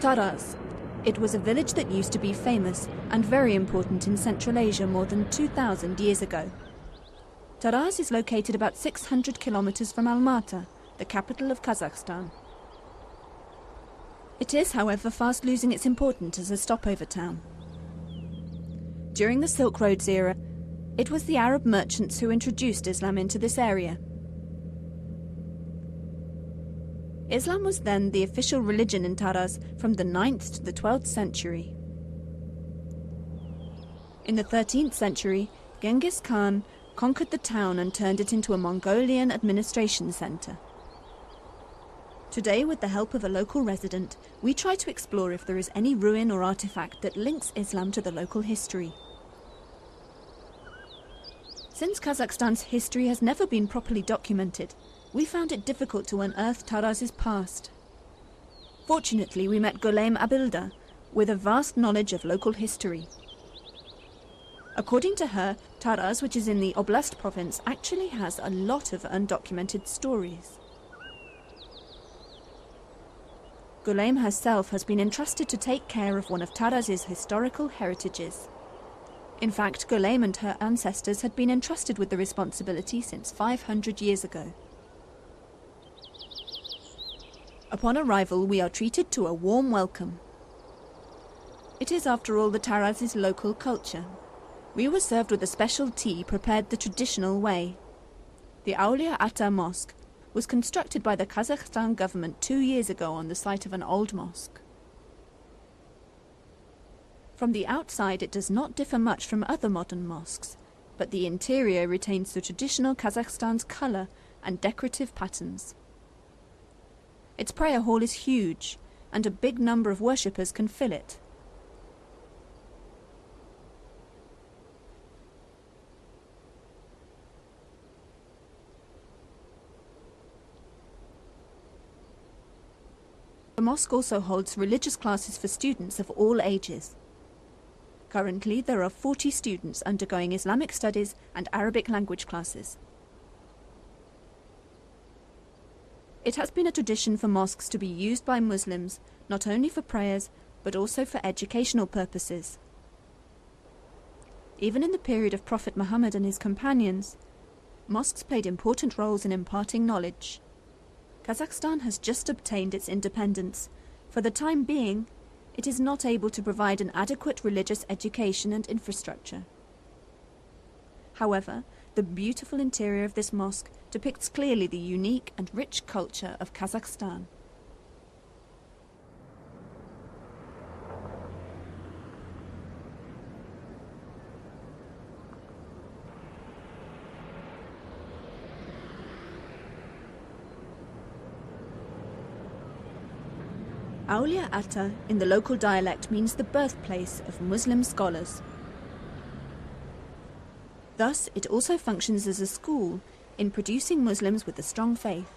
Taraz. It was a village that used to be famous and very important in Central Asia more than 2,000 years ago. Taraz is located about 600 kilometers from Almaty, the capital of Kazakhstan. It is, however, fast losing its importance as a stopover town. During the Silk Roads era, it was the Arab merchants who introduced Islam into this area. Islam was then the official religion in Taraz from the 9th to the 12th century. In the 13th century, Genghis Khan conquered the town and turned it into a Mongolian administration center. Today, with the help of a local resident, we try to explore if there is any ruin or artifact that links Islam to the local history. Since Kazakhstan's history has never been properly documented, we found it difficult to unearth Taraz's past. Fortunately, we met Gulaim Abilda with a vast knowledge of local history. According to her, Taraz, which is in the Oblast province, actually has a lot of undocumented stories. Gulaim herself has been entrusted to take care of one of Taraz's historical heritages. In fact, Gulaim and her ancestors had been entrusted with the responsibility since 500 years ago. Upon arrival, we are treated to a warm welcome. It is, after all, the Taraz's local culture. We were served with a special tea prepared the traditional way. The Aulia Ata Mosque was constructed by the Kazakhstan government 2 years ago on the site of an old mosque. From the outside, it does not differ much from other modern mosques, but the interior retains the traditional Kazakhstan's color and decorative patterns. Its prayer hall is huge, and a big number of worshippers can fill it. The mosque also holds religious classes for students of all ages. Currently, there are 40 students undergoing Islamic studies and Arabic language classes. It has been a tradition for mosques to be used by Muslims not only for prayers but also for educational purposes. Even in the period of Prophet Muhammad and his companions, mosques played important roles in imparting knowledge. Kazakhstan has just obtained its independence. For the time being, it is not able to provide an adequate religious education and infrastructure. However, the beautiful interior of this mosque depicts clearly the unique and rich culture of Kazakhstan. Aulia Ata in the local dialect means the birthplace of Muslim scholars. Thus, it also functions as a school in producing Muslims with a strong faith.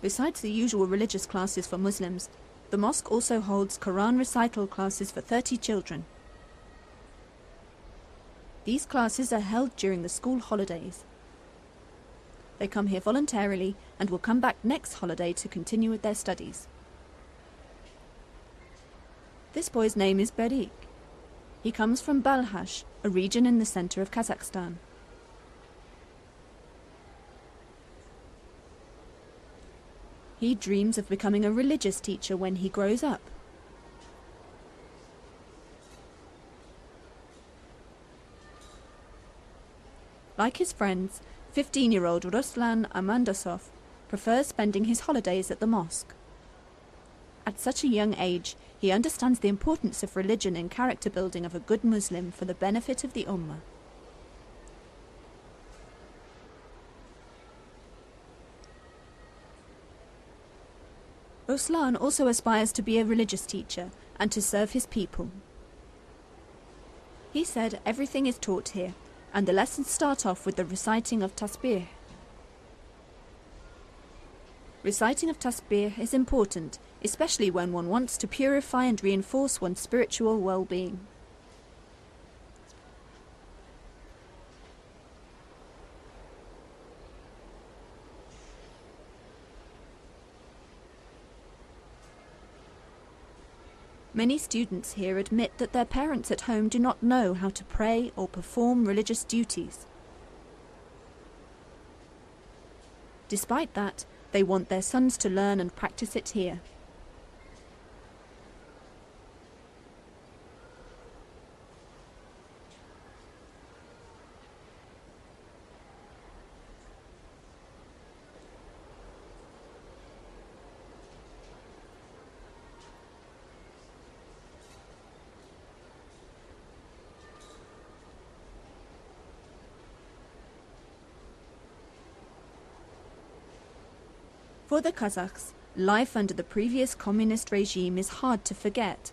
Besides the usual religious classes for Muslims, the mosque also holds Quran recital classes for 30 children. These classes are held during the school holidays. They come here voluntarily and will come back next holiday to continue with their studies. This boy's name is Berik. He comes from Balkhash, a region in the center of Kazakhstan. He dreams of becoming a religious teacher when he grows up. Like his friends, 15-year-old Ruslan Amandasov prefers spending his holidays at the mosque. At such a young age, he understands the importance of religion in character building of a good Muslim for the benefit of the Ummah. Ruslan also aspires to be a religious teacher and to serve his people. He said everything is taught here, and the lessons start off with the reciting of tasbih. Reciting of tasbih is important, especially when one wants to purify and reinforce one's spiritual well-being. Many students here admit that their parents at home do not know how to pray or perform religious duties. Despite that, they want their sons to learn and practice it here. For the Kazakhs, life under the previous communist regime is hard to forget.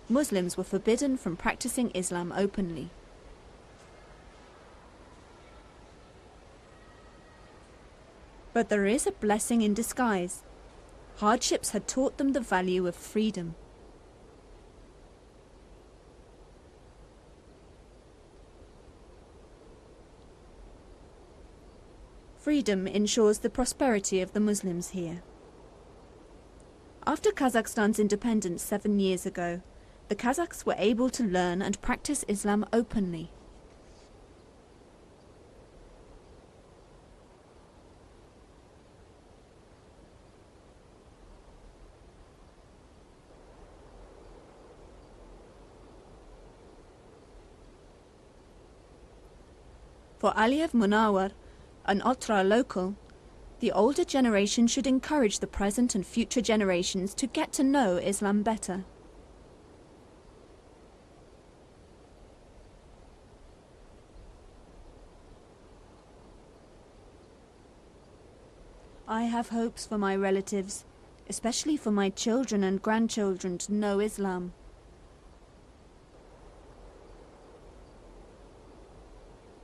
Muslims were forbidden from practicing Islam openly. But there is a blessing in disguise. Hardships had taught them the value of freedom. Freedom ensures the prosperity of the Muslims here. After Kazakhstan's independence 7 years ago, the Kazakhs were able to learn and practice Islam openly. For Aliyev Munawar, an Otra local, the older generation should encourage the present and future generations to get to know Islam better. I have hopes for my relatives, especially for my children and grandchildren, to know Islam.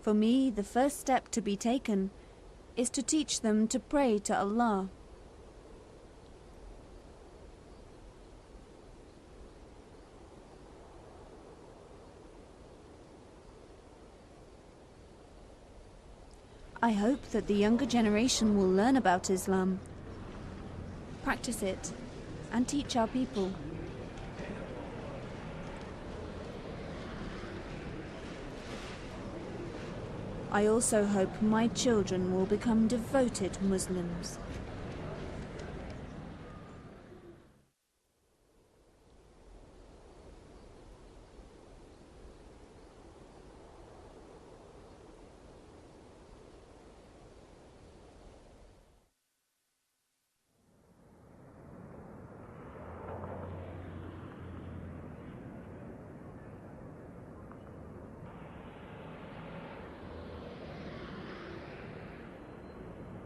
For me, the first step to be taken is to teach them to pray to Allah. I hope that the younger generation will learn about Islam, practice it, and teach our people. I also hope my children will become devoted Muslims.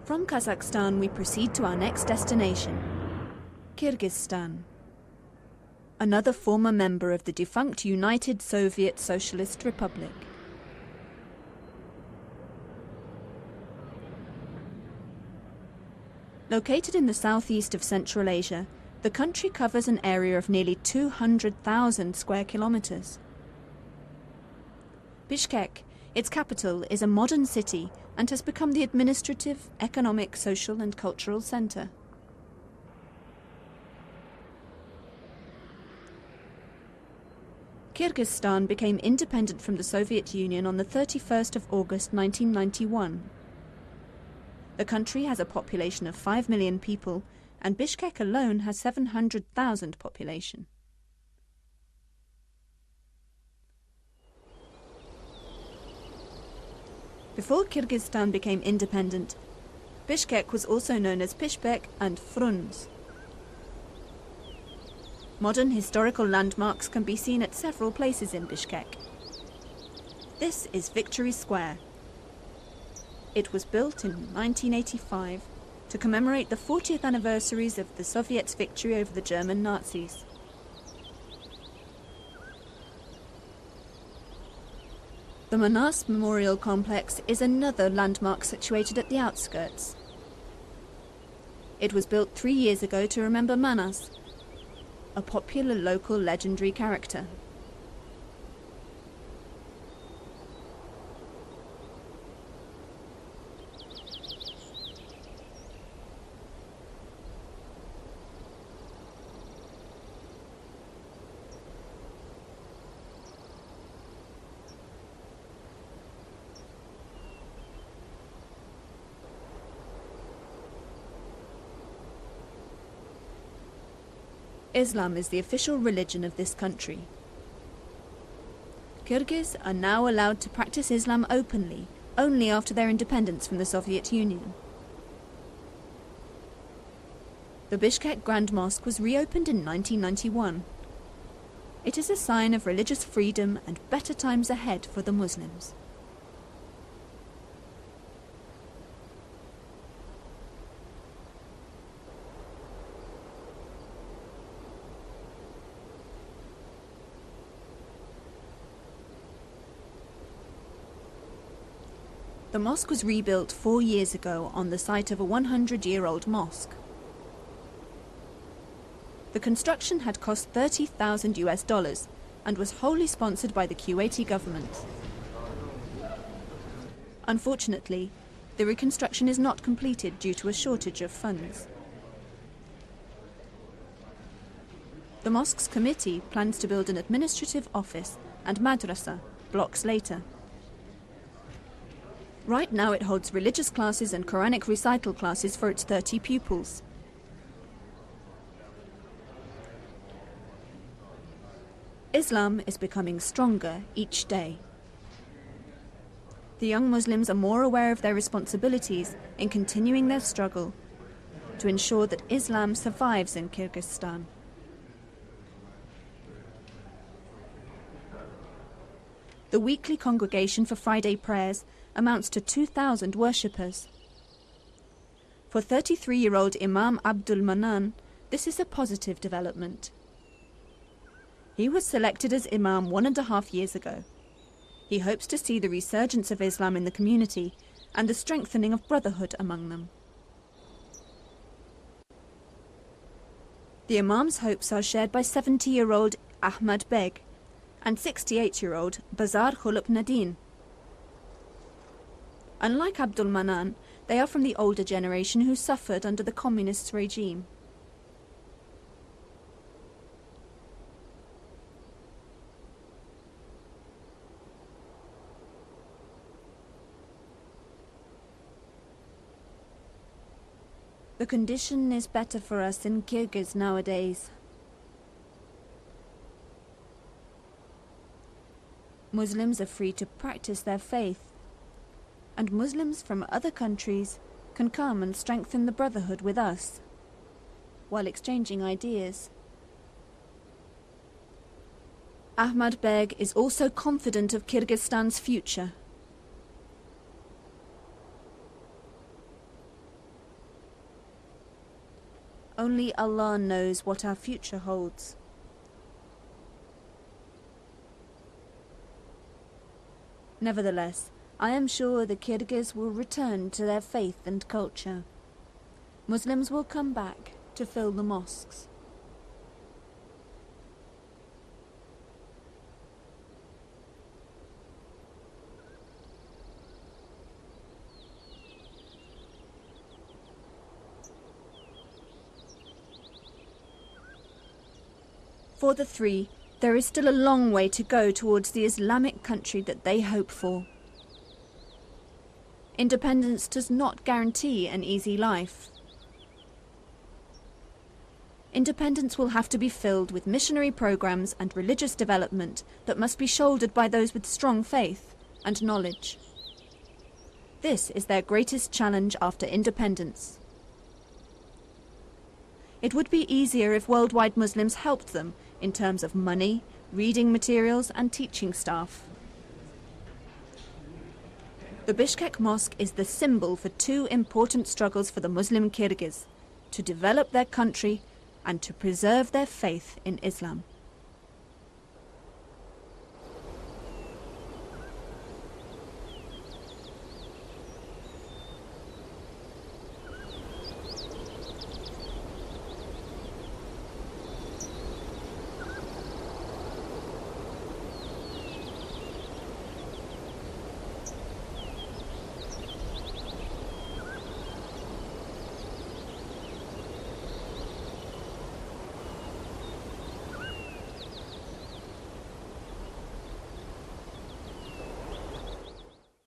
From Kazakhstan, we proceed to our next destination, Kyrgyzstan, another former member of the defunct United Soviet Socialist Republic. Located in the southeast of Central Asia, the country covers an area of nearly 200,000 square kilometers. Bishkek, its capital, is a modern city and has become the administrative, economic, social and cultural center. Kyrgyzstan became independent from the Soviet Union on the 31st of August 1991. The country has a population of 5 million people, and Bishkek alone has 700,000 population. Before Kyrgyzstan became independent, Bishkek was also known as Pishpek and Frunz. Modern historical landmarks can be seen at several places in Bishkek. This is Victory Square. It was built in 1985 to commemorate the 40th anniversaries of the Soviets' victory over the German Nazis. The Manas Memorial Complex is another landmark situated at the outskirts. It was built 3 years ago to remember Manas, a popular local legendary character. Islam is the official religion of this country. Kyrgyz are now allowed to practice Islam openly, only after their independence from the Soviet Union. The Bishkek Grand Mosque was reopened in 1991. It is a sign of religious freedom and better times ahead for the Muslims. The mosque was rebuilt 4 years ago on the site of a 100-year-old mosque. The construction had cost $30,000 and was wholly sponsored by the Kuwaiti government. Unfortunately, the reconstruction is not completed due to a shortage of funds. The mosque's committee plans to build an administrative office and madrasa blocks later. Right now it holds religious classes and Quranic recital classes for its 30 pupils. Islam is becoming stronger each day. The young Muslims are more aware of their responsibilities in continuing their struggle to ensure that Islam survives in Kyrgyzstan. The weekly congregation for Friday prayers amounts to 2,000 worshippers. For 33-year-old Imam Abdul Manan, this is a positive development. He was selected as Imam 1.5 years ago. He hopes to see the resurgence of Islam in the community and the strengthening of brotherhood among them. The Imam's hopes are shared by 70-year-old Ahmad Beg and 68-year-old Bazar Khulup Nadine. Unlike Abdul Manan, they are from the older generation who suffered under the communist regime. The condition is better for us in Kyrgyz nowadays. Muslims are free to practice their faith, and Muslims from other countries can come and strengthen the brotherhood with us, while exchanging ideas. Ahmad Beg is also confident of Kyrgyzstan's future. Only Allah knows what our future holds. Nevertheless, I am sure the Kyrgyz will return to their faith and culture. Muslims will come back to fill the mosques. For the three, there is still a long way to go towards the Islamic country that they hope for. Independence does not guarantee an easy life. Independence will have to be filled with missionary programs and religious development that must be shouldered by those with strong faith and knowledge. This is their greatest challenge after independence. It would be easier if worldwide Muslims helped them in terms of money, reading materials and teaching staff. The Bishkek Mosque is the symbol for two important struggles for the Muslim Kyrgyz: to develop their country and to preserve their faith in Islam.